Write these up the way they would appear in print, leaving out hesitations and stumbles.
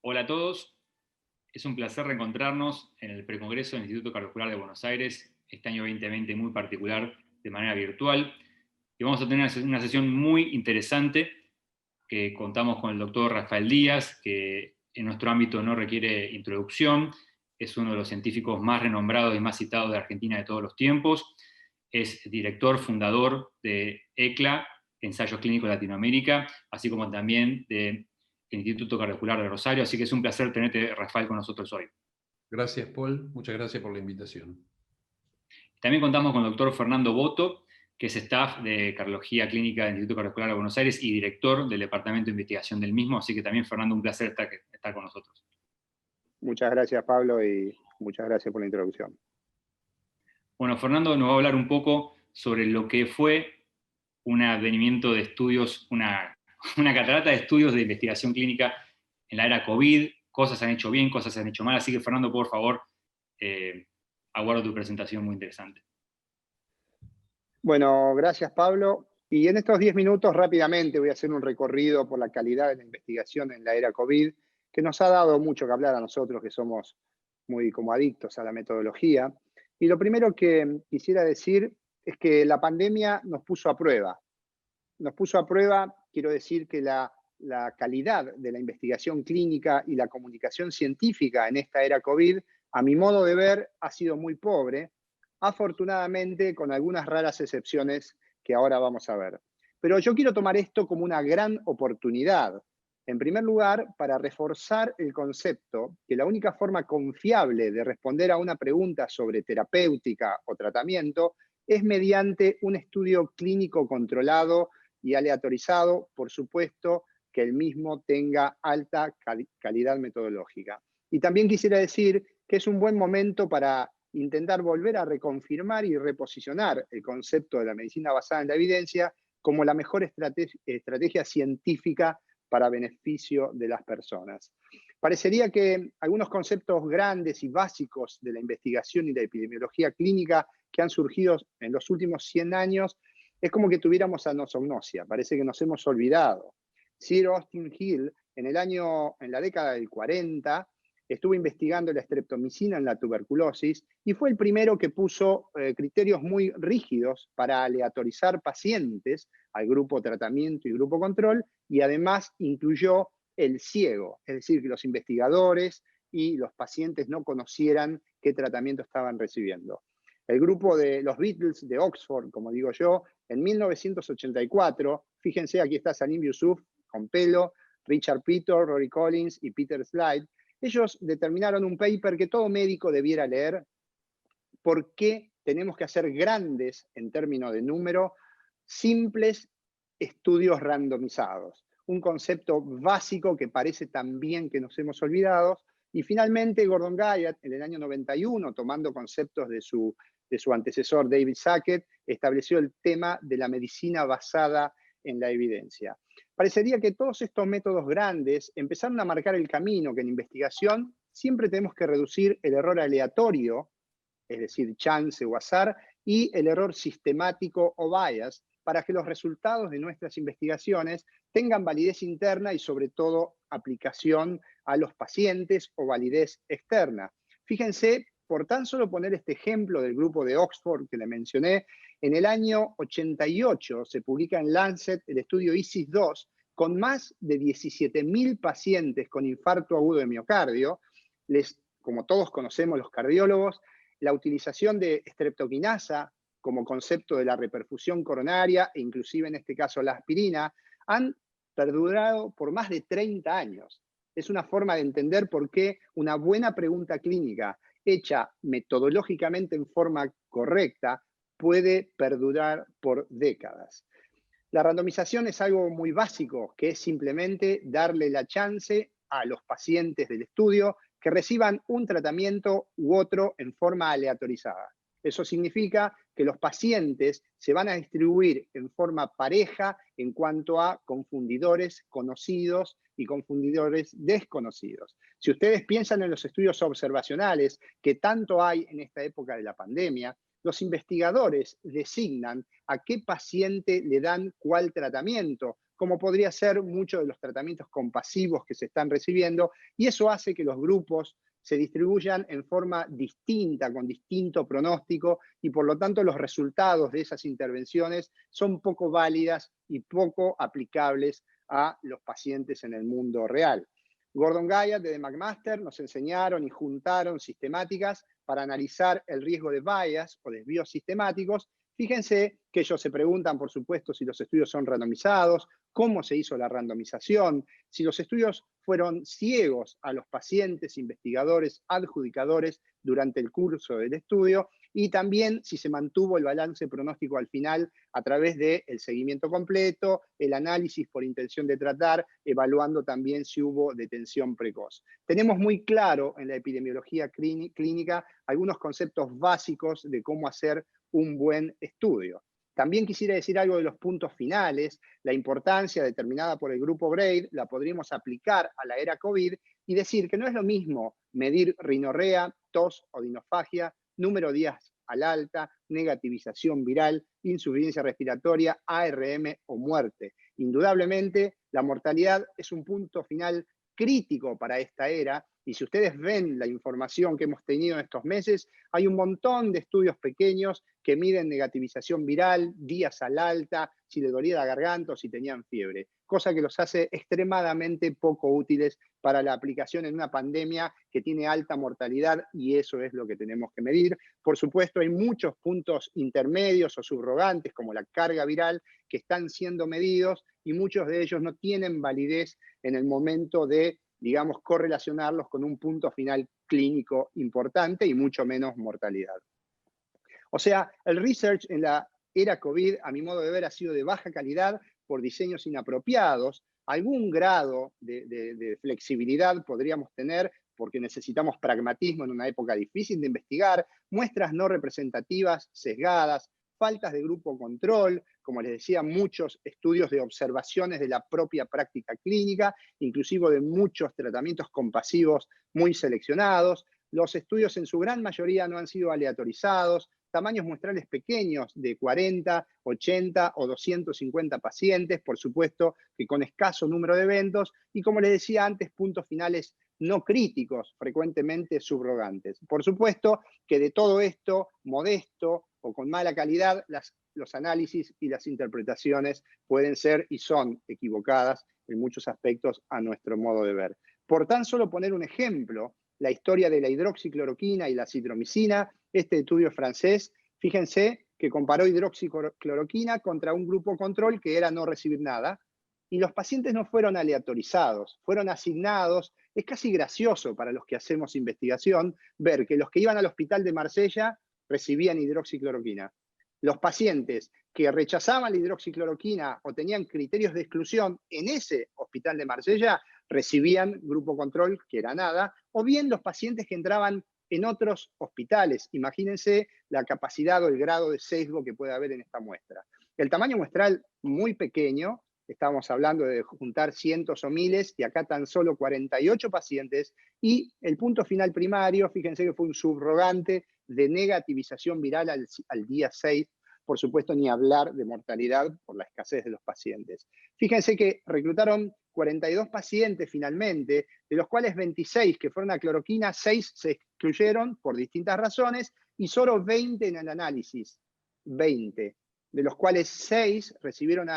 Hola a todos, es un placer reencontrarnos en el precongreso del Instituto Cardiovascular de Buenos Aires, este año 2020 muy particular, de manera virtual. Y vamos a tener una sesión muy interesante que contamos con el doctor Rafael Díaz, que en nuestro ámbito no requiere introducción, es uno de los científicos más renombrados y más citados de Argentina de todos los tiempos, es director fundador de ECLA, Ensayos Clínicos de Latinoamérica, así como también de el Instituto Cardiovascular de Rosario, así que es un placer tenerte, Rafael, con nosotros hoy. Gracias, Paul. Muchas gracias por la invitación. También contamos con el doctor Fernando Boto, que es staff de Cardiología Clínica del Instituto Cardiovascular de Buenos Aires y director del Departamento de Investigación del mismo, así que también, Fernando, un placer estar con nosotros. Muchas gracias, Pablo, y muchas gracias por la introducción. Bueno, Fernando nos va a hablar un poco sobre lo que fue un advenimiento de estudios, una catarata de estudios de investigación clínica en la era COVID. Cosas se han hecho bien, cosas se han hecho mal, así que, Fernando, por favor, aguardo tu presentación muy interesante. Bueno, gracias, Pablo. Y en estos 10 minutos rápidamente voy a hacer un recorrido por la calidad de la investigación en la era COVID, que nos ha dado mucho que hablar a nosotros que somos muy como adictos a la metodología. Y lo primero que quisiera decir es que la pandemia nos puso a prueba. Nos puso a prueba, quiero decir que la calidad de la investigación clínica y la comunicación científica en esta era COVID, a mi modo de ver, ha sido muy pobre, afortunadamente con algunas raras excepciones que ahora vamos a ver. Pero yo quiero tomar esto como una gran oportunidad. En primer lugar, para reforzar el concepto que la única forma confiable de responder a una pregunta sobre terapéutica o tratamiento es mediante un estudio clínico controlado y aleatorizado, por supuesto, que el mismo tenga alta calidad metodológica. Y también quisiera decir que es un buen momento para intentar volver a reconfirmar y reposicionar el concepto de la medicina basada en la evidencia como la mejor estrategia científica para beneficio de las personas. Parecería que algunos conceptos grandes y básicos de la investigación y la epidemiología clínica que han surgido en los últimos 100 años es como que tuviéramos anosognosia, parece que nos hemos olvidado. Sir Austin Hill, en la década del 40, estuvo investigando la streptomicina en la tuberculosis y fue el primero que puso criterios muy rígidos para aleatorizar pacientes al grupo tratamiento y grupo control, y además incluyó el ciego, es decir, que los investigadores y los pacientes no conocieran qué tratamiento estaban recibiendo. El grupo de los Beatles de Oxford, como digo yo, en 1984, fíjense, aquí está Salim Yusuf con pelo, Richard Peter, Rory Collins y Peter Slide, ellos determinaron un paper que todo médico debiera leer, por qué tenemos que hacer grandes, en términos de número, simples estudios randomizados. Un concepto básico que parece también que nos hemos olvidado. Y finalmente Gordon Guyatt, en el año 91, tomando conceptos de su antecesor David Sackett, estableció el tema de la medicina basada en la evidencia. Parecería que todos estos métodos grandes empezaron a marcar el camino que en investigación siempre tenemos que reducir el error aleatorio, es decir, chance o azar, y el error sistemático o bias, para que los resultados de nuestras investigaciones tengan validez interna y sobre todo aplicación a los pacientes o validez externa. Fíjense, por tan solo poner este ejemplo del grupo de Oxford que le mencioné, en el año 88 se publica en Lancet el estudio ISIS-2 con más de 17.000 pacientes con infarto agudo de miocardio. Como todos conocemos los cardiólogos, la utilización de streptokinasa como concepto de la reperfusión coronaria, e inclusive en este caso la aspirina, han perdurado por más de 30 años. Es una forma de entender por qué una buena pregunta clínica hecha metodológicamente en forma correcta puede perdurar por décadas. La randomización es algo muy básico, que es simplemente darle la chance a los pacientes del estudio que reciban un tratamiento u otro en forma aleatorizada. Eso significa que los pacientes se van a distribuir en forma pareja en cuanto a confundidores conocidos y confundidores desconocidos. Si ustedes piensan en los estudios observacionales que tanto hay en esta época de la pandemia, los investigadores designan a qué paciente le dan cuál tratamiento, como podría ser muchos de los tratamientos compasivos que se están recibiendo, y eso hace que los grupos se distribuyan en forma distinta, con distinto pronóstico, y por lo tanto los resultados de esas intervenciones son poco válidas y poco aplicables a los pacientes en el mundo real. Gordon Guyatt de The McMaster nos enseñaron y juntaron sistemáticas para analizar el riesgo de bias o desvíos sistemáticos. Fíjense que ellos se preguntan, por supuesto, si los estudios son randomizados, cómo se hizo la randomización, si los estudios fueron ciegos a los pacientes, investigadores, adjudicadores durante el curso del estudio, y también si se mantuvo el balance pronóstico al final a través del seguimiento completo, el análisis por intención de tratar, evaluando también si hubo detención precoz. Tenemos muy claro en la epidemiología clínica algunos conceptos básicos de cómo hacer un buen estudio. También quisiera decir algo de los puntos finales, la importancia determinada por el grupo Braid, la podríamos aplicar a la era COVID y decir que no es lo mismo medir rinorrea, tos o dinofagia, número de días al alta, negativización viral, insuficiencia respiratoria, ARM o muerte. Indudablemente, la mortalidad es un punto final crítico para esta era, y si ustedes ven la información que hemos tenido en estos meses, hay un montón de estudios pequeños que miden negativización viral, días al alta, si le dolía la garganta o si tenían fiebre, cosa que los hace extremadamente poco útiles para la aplicación en una pandemia que tiene alta mortalidad, y eso es lo que tenemos que medir. Por supuesto, hay muchos puntos intermedios o subrogantes, como la carga viral, que están siendo medidos, y muchos de ellos no tienen validez en el momento de, digamos, correlacionarlos con un punto final clínico importante y mucho menos mortalidad. O sea, el research en la era COVID, a mi modo de ver, ha sido de baja calidad por diseños inapropiados. Algún grado de flexibilidad podríamos tener porque necesitamos pragmatismo en una época difícil de investigar, muestras no representativas, sesgadas, faltas de grupo control, como les decía, muchos estudios de observaciones de la propia práctica clínica, inclusive de muchos tratamientos compasivos muy seleccionados. Los estudios en su gran mayoría no han sido aleatorizados, tamaños muestrales pequeños de 40, 80 o 250 pacientes, por supuesto que con escaso número de eventos, y como les decía antes, puntos finales no críticos, frecuentemente subrogantes. Por supuesto que de todo esto, modesto o con mala calidad, los análisis y las interpretaciones pueden ser y son equivocadas en muchos aspectos a nuestro modo de ver. Por tan solo poner un ejemplo, la historia de la hidroxicloroquina y la citromicina, este estudio francés, fíjense que comparó hidroxicloroquina contra un grupo control que era no recibir nada, y los pacientes no fueron aleatorizados, fueron asignados. Es casi gracioso para los que hacemos investigación ver que los que iban al hospital de Marsella recibían hidroxicloroquina. Los pacientes que rechazaban la hidroxicloroquina o tenían criterios de exclusión en ese hospital de Marsella recibían grupo control, que era nada, o bien los pacientes que entraban en otros hospitales. Imagínense la capacidad o el grado de sesgo que puede haber en esta muestra. El tamaño muestral muy pequeño, estamos hablando de juntar cientos o miles, y acá tan solo 48 pacientes, y el punto final primario, fíjense que fue un subrogante de negativización viral al día 6, por supuesto ni hablar de mortalidad por la escasez de los pacientes. Fíjense que reclutaron 42 pacientes finalmente, de los cuales 26 que fueron a cloroquina, 6 se excluyeron por distintas razones, y solo 20 en el análisis, 20, de los cuales 6 recibieron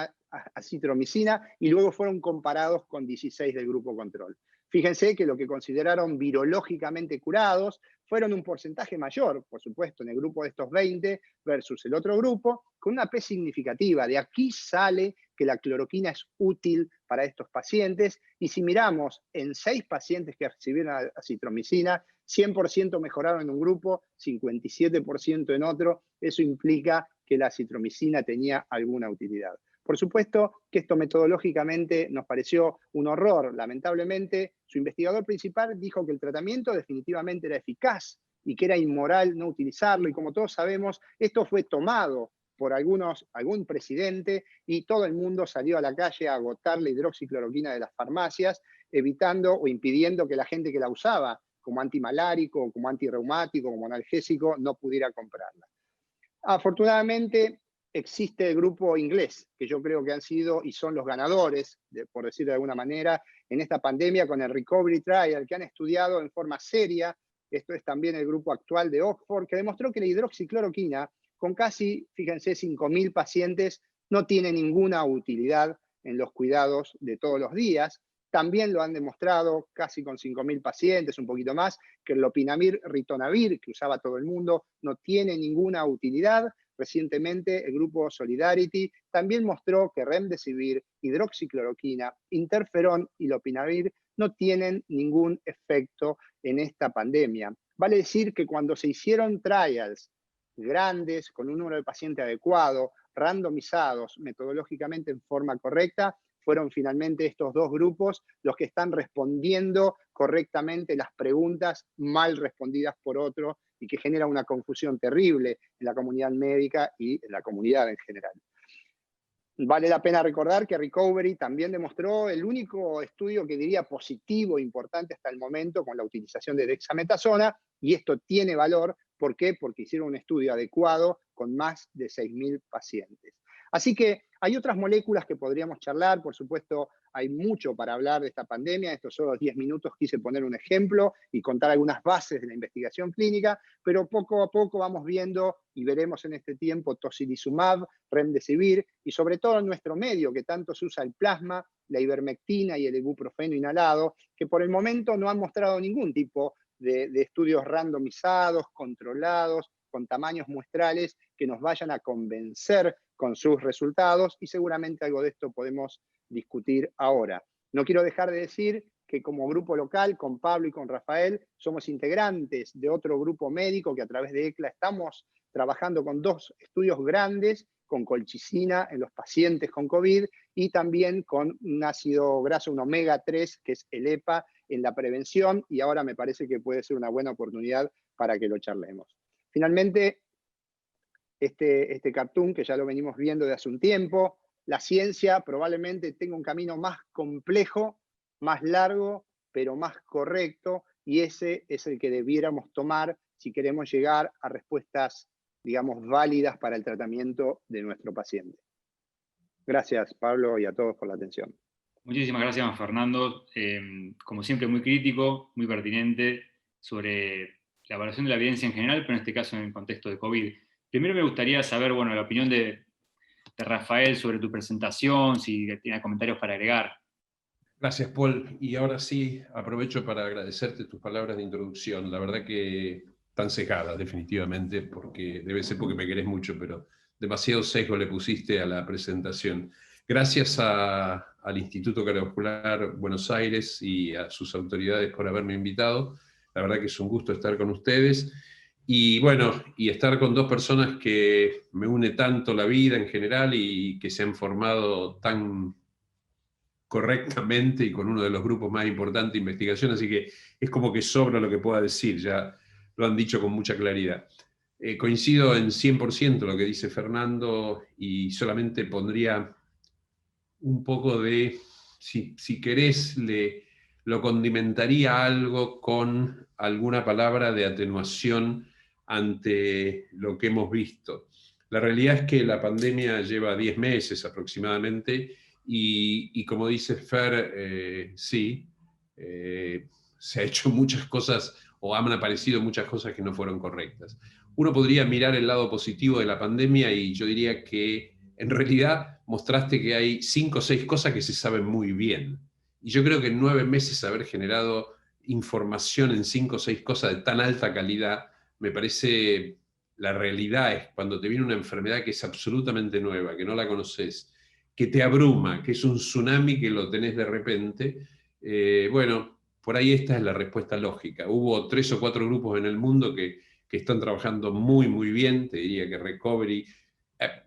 acitromicina y luego fueron comparados con 16 del grupo control. Fíjense que lo que consideraron virológicamente curados fueron un porcentaje mayor, por supuesto, en el grupo de estos 20 versus el otro grupo, con una P significativa. De aquí sale que la cloroquina es útil para estos pacientes, y si miramos en 6 pacientes que recibieron acitromicina, 100% mejoraron en un grupo, 57% en otro. Eso implica que la acitromicina tenía alguna utilidad. Por supuesto que esto metodológicamente nos pareció un horror. Lamentablemente, su investigador principal dijo que el tratamiento definitivamente era eficaz y que era inmoral no utilizarlo, y como todos sabemos, esto fue tomado por algún presidente, y todo el mundo salió a la calle a agotar la hidroxicloroquina de las farmacias, evitando o impidiendo que la gente que la usaba como antimalárico, como antirreumático, como analgésico, no pudiera comprarla. Afortunadamente, existe el grupo inglés, que yo creo que han sido y son los ganadores, por decirlo de alguna manera, en esta pandemia con el Recovery Trial, que han estudiado en forma seria. Esto es también el grupo actual de Oxford, que demostró que la hidroxicloroquina, con casi, fíjense, 5.000 pacientes, no tiene ninguna utilidad en los cuidados de todos los días. También lo han demostrado casi con 5.000 pacientes, un poquito más, que el lopinavir ritonavir, que usaba todo el mundo, no tiene ninguna utilidad. Recientemente, el grupo Solidarity también mostró que remdesivir, hidroxicloroquina, interferón y lopinavir no tienen ningún efecto en esta pandemia. Vale decir que cuando se hicieron trials grandes, con un número de pacientes adecuado, randomizados metodológicamente en forma correcta, fueron finalmente estos dos grupos los que están respondiendo correctamente las preguntas mal respondidas por otro y que genera una confusión terrible en la comunidad médica y en la comunidad en general. Vale la pena recordar que Recovery también demostró el único estudio que diría positivo, importante hasta el momento, con la utilización de dexametasona, y esto tiene valor. ¿Por qué? Porque hicieron un estudio adecuado con más de 6.000 pacientes. Así que hay otras moléculas que podríamos charlar, por supuesto, hay mucho para hablar de esta pandemia. En estos solo 10 minutos quise poner un ejemplo y contar algunas bases de la investigación clínica, pero poco a poco vamos viendo y veremos en este tiempo tocilizumab, remdesivir y sobre todo en nuestro medio, que tanto se usa el plasma, la ivermectina y el ibuprofeno inhalado, que por el momento no han mostrado ningún tipo de estudios randomizados, controlados, con tamaños muestrales que nos vayan a convencer con sus resultados, y seguramente algo de esto podemos discutir ahora. No quiero dejar de decir que como grupo local, con Pablo y con Rafael, somos integrantes de otro grupo médico que a través de ECLA estamos trabajando con 2 estudios grandes, con colchicina en los pacientes con COVID y también con un ácido graso, un omega 3, que es el EPA, en la prevención, y ahora me parece que puede ser una buena oportunidad para que lo charlemos. Finalmente, este cartoon, que ya lo venimos viendo de hace un tiempo, la ciencia probablemente tenga un camino más complejo, más largo, pero más correcto, y ese es el que debiéramos tomar si queremos llegar a respuestas, digamos, válidas para el tratamiento de nuestro paciente. Gracias, Pablo, y a todos por la atención. Muchísimas gracias, Fernando. Como siempre, muy crítico, muy pertinente sobre la evaluación de la evidencia en general, pero en este caso en el contexto de COVID. Primero me gustaría saber, bueno, la opinión de Rafael sobre tu presentación, si tiene comentarios para agregar. Gracias, Paul. Y ahora sí, aprovecho para agradecerte tus palabras de introducción. La verdad que tan cegadas, definitivamente, porque debe ser porque me querés mucho, pero demasiado sesgo le pusiste a la presentación. Gracias al Instituto Cardiovascular Buenos Aires y a sus autoridades por haberme invitado. La verdad que es un gusto estar con ustedes. Y bueno, y estar con 2 personas que me une tanto la vida en general y que se han formado tan correctamente y con uno de los grupos más importantes de investigación, así que es como que sobra lo que pueda decir, ya lo han dicho con mucha claridad. Coincido en 100% lo que dice Fernando y solamente pondría un poco de, si querés, lo condimentaría algo con alguna palabra de atenuación ante lo que hemos visto. La realidad es que la pandemia lleva 10 meses aproximadamente y como dice Fer, sí, se ha hecho muchas cosas o han aparecido muchas cosas que no fueron correctas. Uno podría mirar el lado positivo de la pandemia y yo diría que en realidad mostraste que hay 5 o 6 cosas que se saben muy bien. Y yo creo que en 9 meses haber generado información en 5 o 6 cosas de tan alta calidad, me parece, la realidad es cuando te viene una enfermedad que es absolutamente nueva, que no la conoces, que te abruma, que es un tsunami que lo tenés de repente, bueno, por ahí esta es la respuesta lógica. Hubo 3 o 4 grupos en el mundo que están trabajando muy, muy bien, te diría que Recovery.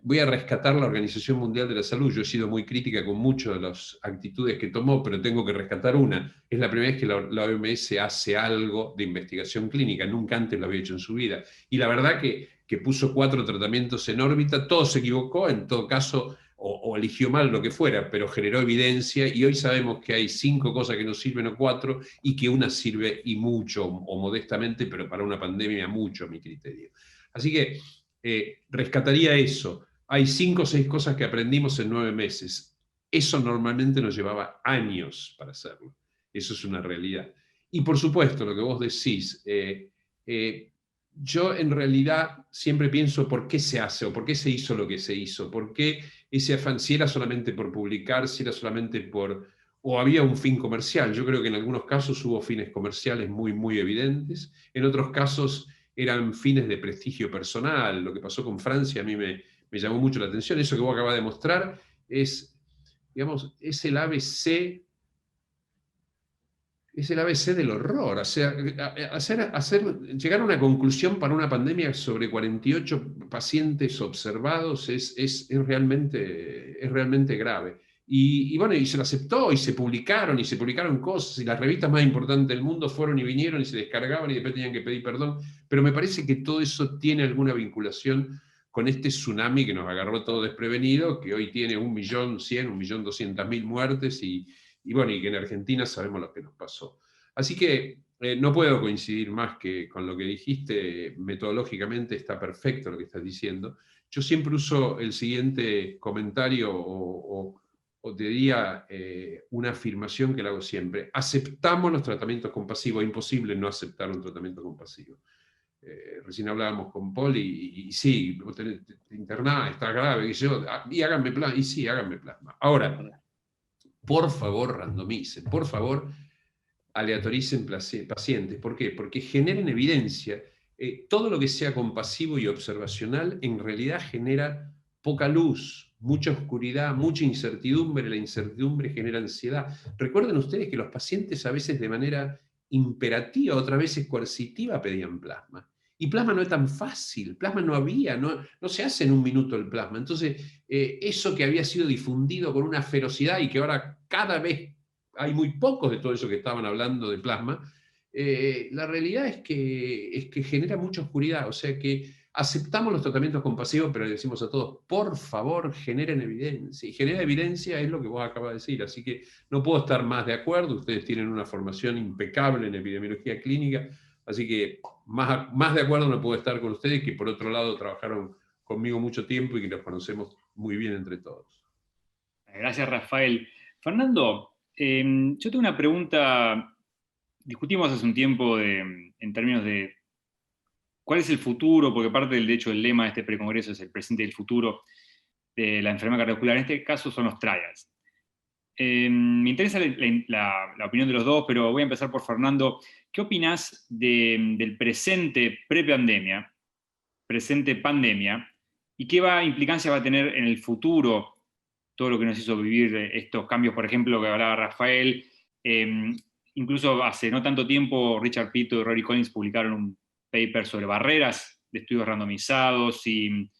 Voy a rescatar la Organización Mundial de la Salud. Yo he sido muy crítica con muchas de las actitudes que tomó, pero tengo que rescatar una. Es la primera vez que la OMS hace algo de investigación clínica. Nunca antes lo había hecho en su vida. Y la verdad que puso 4 tratamientos en órbita. Todo se equivocó, en todo caso, o eligió mal lo que fuera, pero generó evidencia. Y hoy sabemos que hay 5 cosas que nos sirven o 4, y que una sirve y mucho, o modestamente, pero para una pandemia mucho, a mi criterio. Así que rescataría eso. hay 5 o 6 cosas que aprendimos en 9 meses. Eso normalmente nos llevaba años para hacerlo. Eso es una realidad. Y por supuesto, lo que vos decís, yo en realidad siempre pienso por qué se hace o por qué se hizo lo que se hizo, por qué ese afán, si era solamente por publicar, si era solamente por... o había un fin comercial. Yo creo que en algunos casos hubo fines comerciales muy, muy evidentes, en otros casos eran fines de prestigio personal. Lo que pasó con Francia a mí me llamó mucho la atención. Eso que vos acabás de mostrar es, digamos, es el ABC del horror. O sea, llegar a una conclusión para una pandemia sobre 48 pacientes observados es realmente grave. Y bueno, y se lo aceptó, y se publicaron cosas, y las revistas más importantes del mundo fueron y vinieron y se descargaban y después tenían que pedir perdón. Pero me parece que todo eso tiene alguna vinculación con este tsunami que nos agarró todo desprevenido, que hoy tiene 1.100.000, 1.200.000 muertes, y bueno, y que en Argentina sabemos lo que nos pasó. Así que no puedo coincidir más que con lo que dijiste. Metodológicamente está perfecto lo que estás diciendo. Yo siempre uso el siguiente comentario o te diría una afirmación que la hago siempre. Aceptamos los tratamientos compasivos. Es imposible no aceptar un tratamiento compasivo. Recién hablábamos con Paul y sí, vos te internás, está grave, y háganme plasma. Y sí, háganme plasma. Ahora, por favor, randomicen, por favor, aleatoricen pacientes. ¿Por qué? Porque generen evidencia. Todo lo que sea compasivo y observacional en realidad genera poca luz, mucha oscuridad, mucha incertidumbre. La incertidumbre genera ansiedad. Recuerden ustedes que los pacientes a veces de manera imperativa, otras veces coercitiva, pedían plasma. Y plasma no es tan fácil, plasma no había, no se hace en un minuto el plasma. Entonces, eso que había sido difundido con una ferocidad y que ahora cada vez hay muy pocos de todo eso que estaban hablando de plasma, la realidad es que genera mucha oscuridad. O sea que aceptamos los tratamientos compasivos, pero le decimos a todos, por favor, generen evidencia. Y generar evidencia es lo que vos acabas de decir. Así que no puedo estar más de acuerdo. Ustedes tienen una formación impecable en epidemiología clínica. Así que más de acuerdo no puedo estar con ustedes, que por otro lado trabajaron conmigo mucho tiempo y que los conocemos muy bien entre todos. Gracias, Rafael. Fernando, yo tengo una pregunta. Discutimos hace un tiempo en términos de cuál es el futuro, porque parte del, de hecho, el lema de este precongreso es el presente y el futuro de la enfermedad cardiovascular. En este caso son los trials. Me interesa la opinión de los dos, pero voy a empezar por Fernando. ¿Qué opinás del presente pre-pandemia, presente pandemia, y qué implicancia va a tener en el futuro todo lo que nos hizo vivir estos cambios, por ejemplo, que hablaba Rafael? Incluso hace no tanto tiempo Richard Pito y Rory Collins publicaron un paper sobre barreras de estudios randomizados y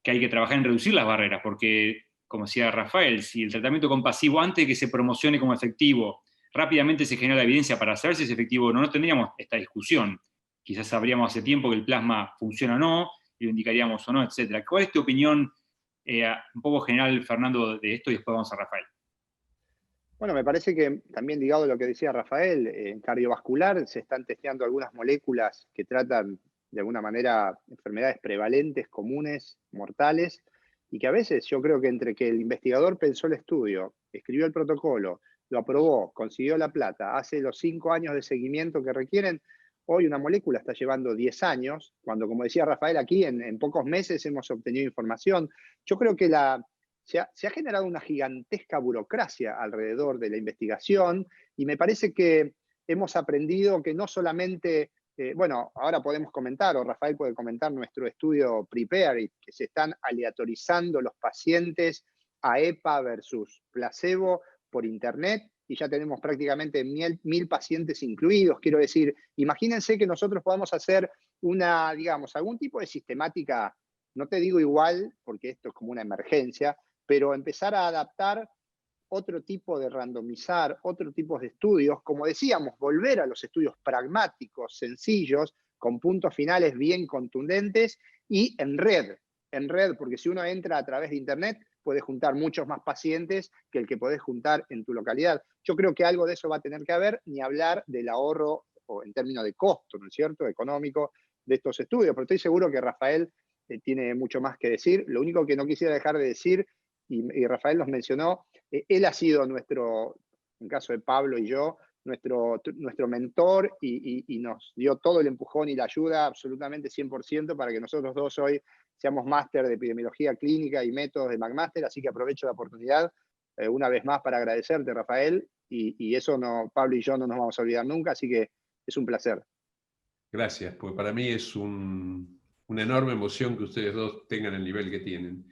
que hay que trabajar en reducir las barreras, porque, como decía Rafael, si el tratamiento compasivo, antes de que se promocione como efectivo, rápidamente se genera la evidencia para saber si es efectivo o no, no tendríamos esta discusión. Quizás sabríamos hace tiempo que el plasma funciona o no, y lo indicaríamos o no, etc. ¿Cuál es tu opinión un poco general, Fernando, de esto? Y después vamos a Rafael. Bueno, me parece que también ligado a lo que decía Rafael, en cardiovascular se están testeando algunas moléculas que tratan de alguna manera enfermedades prevalentes, comunes, mortales, y que a veces yo creo que entre que el investigador pensó el estudio, escribió el protocolo, lo aprobó, consiguió la plata, hace los 5 años de seguimiento que requieren, hoy una molécula está llevando 10 años, cuando, como decía Rafael, aquí en pocos meses hemos obtenido información. Yo creo que se ha generado una gigantesca burocracia alrededor de la investigación y me parece que hemos aprendido que no solamente, bueno, ahora podemos comentar, o Rafael puede comentar nuestro estudio Prepare, que se están aleatorizando los pacientes a EPA versus placebo por internet y ya tenemos prácticamente 1.000 pacientes incluidos. Quiero decir, imagínense que nosotros podamos hacer digamos, algún tipo de sistemática, no te digo igual, porque esto es como una emergencia, pero empezar a adaptar otro tipo de randomizar, otro tipo de estudios, como decíamos, volver a los estudios pragmáticos, sencillos, con puntos finales bien contundentes y en red, porque si uno entra a través de internet, puede juntar muchos más pacientes que el que podés juntar en tu localidad. Yo creo que algo de eso va a tener que haber, ni hablar del ahorro o en términos de costo, ¿no es cierto?, económico de estos estudios, pero estoy seguro que Rafael tiene mucho más que decir. Lo único que no quisiera dejar de decir, y Rafael nos mencionó, él ha sido nuestro, en caso de Pablo y yo, nuestro mentor y nos dio todo el empujón y la ayuda absolutamente 100% para que nosotros dos hoy seamos máster de epidemiología clínica y métodos de McMaster, así que aprovecho la oportunidad una vez más para agradecerte, Rafael, y eso Pablo y yo no nos vamos a olvidar nunca, así que es un placer. Gracias, porque para mí es una enorme emoción que ustedes dos tengan el nivel que tienen.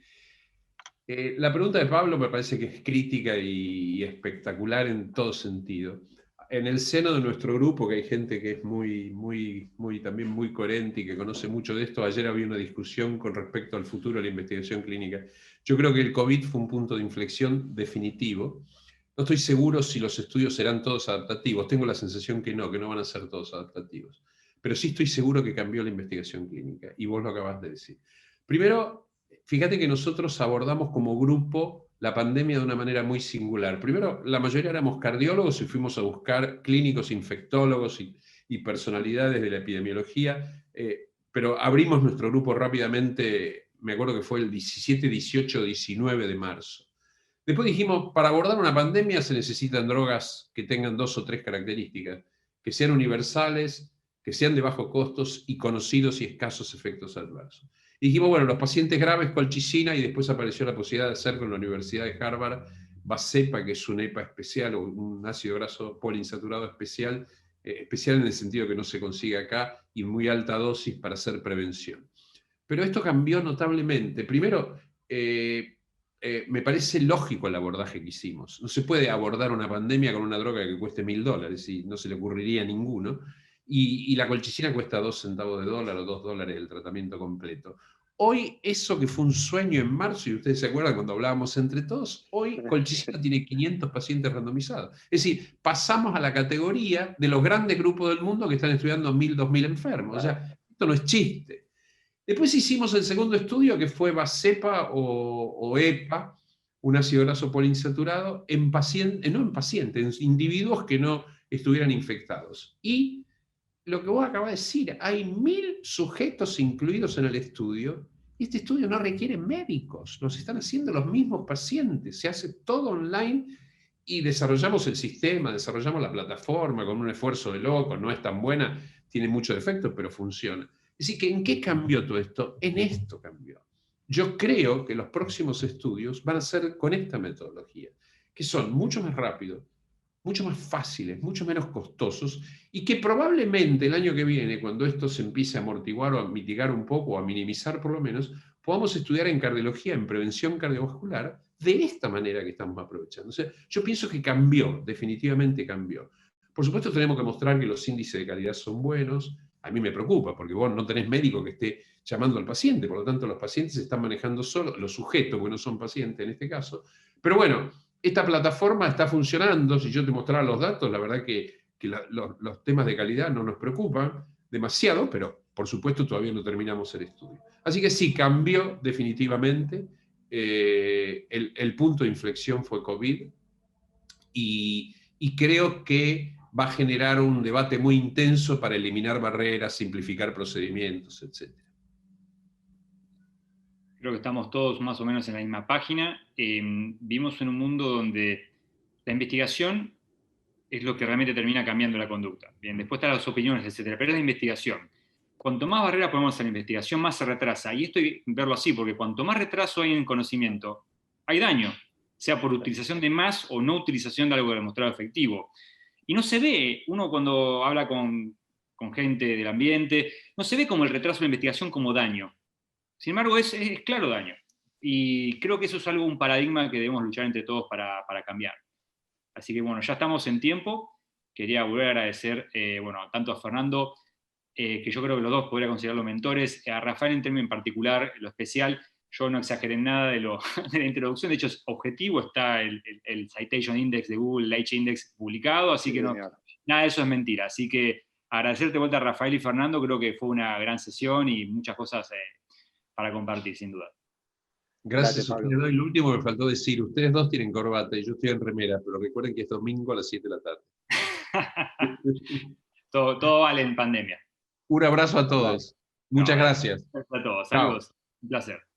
La pregunta de Pablo me parece que es crítica y espectacular en todo sentido. En el seno de nuestro grupo, que hay gente que es también muy coherente y que conoce mucho de esto, ayer había una discusión con respecto al futuro de la investigación clínica. Yo creo que el COVID fue un punto de inflexión definitivo. No estoy seguro si los estudios serán todos adaptativos. Tengo la sensación que no van a ser todos adaptativos. Pero sí estoy seguro que cambió la investigación clínica, y vos lo acabás de decir. Primero, fíjate que nosotros abordamos como grupo la pandemia de una manera muy singular. Primero, la mayoría éramos cardiólogos y fuimos a buscar clínicos, infectólogos y personalidades de la epidemiología, pero abrimos nuestro grupo rápidamente, me acuerdo que fue el 17, 18, 19 de marzo. Después dijimos, para abordar una pandemia se necesitan drogas que tengan 2 o 3 características, que sean universales, que sean de bajos costos y conocidos y escasos efectos adversos. Y dijimos, bueno, los pacientes graves, colchicina, y después apareció la posibilidad de hacer con la Universidad de Harvard Vascepa, que es un EPA especial o un ácido graso poliinsaturado especial, especial en el sentido que no se consigue acá, y muy alta dosis para hacer prevención. Pero esto cambió notablemente. Primero, me parece lógico el abordaje que hicimos. No se puede abordar una pandemia con una droga que cueste $1000, y no se le ocurriría a ninguno. Y la colchicina cuesta 2 centavos de dólar o $2 el tratamiento completo. Hoy, eso que fue un sueño en marzo, y ustedes se acuerdan cuando hablábamos entre todos, hoy colchicina tiene 500 pacientes randomizados. Es decir, pasamos a la categoría de los grandes grupos del mundo que están estudiando 1000, 2000 enfermos. O sea, esto no es chiste. Después hicimos el segundo estudio, que fue Vascepa o EPA, un ácido graso poliinsaturado, no en pacientes, en individuos que no estuvieran infectados. Y lo que vos acabas de decir, hay 1000 sujetos incluidos en el estudio, y este estudio no requiere médicos, los están haciendo los mismos pacientes, se hace todo online, y desarrollamos el sistema, desarrollamos la plataforma con un esfuerzo de loco, no es tan buena, tiene muchos defectos, pero funciona. Es decir, que ¿en qué cambió todo esto? En esto cambió. Yo creo que los próximos estudios van a ser con esta metodología, que son mucho más rápidos, mucho más fáciles, mucho menos costosos, y que probablemente el año que viene, cuando esto se empiece a amortiguar o a mitigar un poco, o a minimizar por lo menos, podamos estudiar en cardiología, en prevención cardiovascular, de esta manera que estamos aprovechando. O sea, yo pienso que cambió, definitivamente cambió. Por supuesto tenemos que mostrar que los índices de calidad son buenos. A mí me preocupa, porque vos no tenés médico que esté llamando al paciente, por lo tanto los pacientes se están manejando solos, los sujetos, porque no son pacientes en este caso. Pero bueno, esta plataforma está funcionando. Si yo te mostrara los datos, la verdad que los temas de calidad no nos preocupan demasiado, pero por supuesto todavía no terminamos el estudio. Así que sí, cambió definitivamente. El punto de inflexión fue COVID, y creo que va a generar un debate muy intenso para eliminar barreras, simplificar procedimientos, etc. Creo que estamos todos más o menos en la misma página. Vivimos en un mundo donde la investigación es lo que realmente termina cambiando la conducta. Bien, después están las opiniones, etc. Pero es la investigación. Cuanto más barreras ponemos a la investigación, más se retrasa. Y esto hay que verlo así, porque cuanto más retraso hay en el conocimiento, hay daño, sea por utilización de más o no utilización de algo demostrado efectivo. Y no se ve, uno cuando habla con gente del ambiente, no se ve como el retraso de la investigación como daño. Sin embargo, es claro daño. Y creo que eso es un paradigma que debemos luchar entre todos para cambiar. Así que bueno, ya estamos en tiempo. Quería volver a agradecer tanto a Fernando, que yo creo que los dos podría considerarlo mentores, a Rafael en particular, lo especial. Yo no exageré en nada de la introducción, de hecho es objetivo, está el Citation Index de Google, el H-Index publicado, así que nada de eso es mentira. Así que agradecerte de vuelta a Rafael y Fernando, creo que fue una gran sesión y muchas cosas para compartir, sin duda. Gracias a ustedes dos. Y lo último me faltó decir, ustedes dos tienen corbata y yo estoy en remera, pero recuerden que es domingo a las 7 de la tarde. todo vale en pandemia. Un abrazo a todos. Muchas gracias. Gracias a todos. Saludos. Chao. Un placer.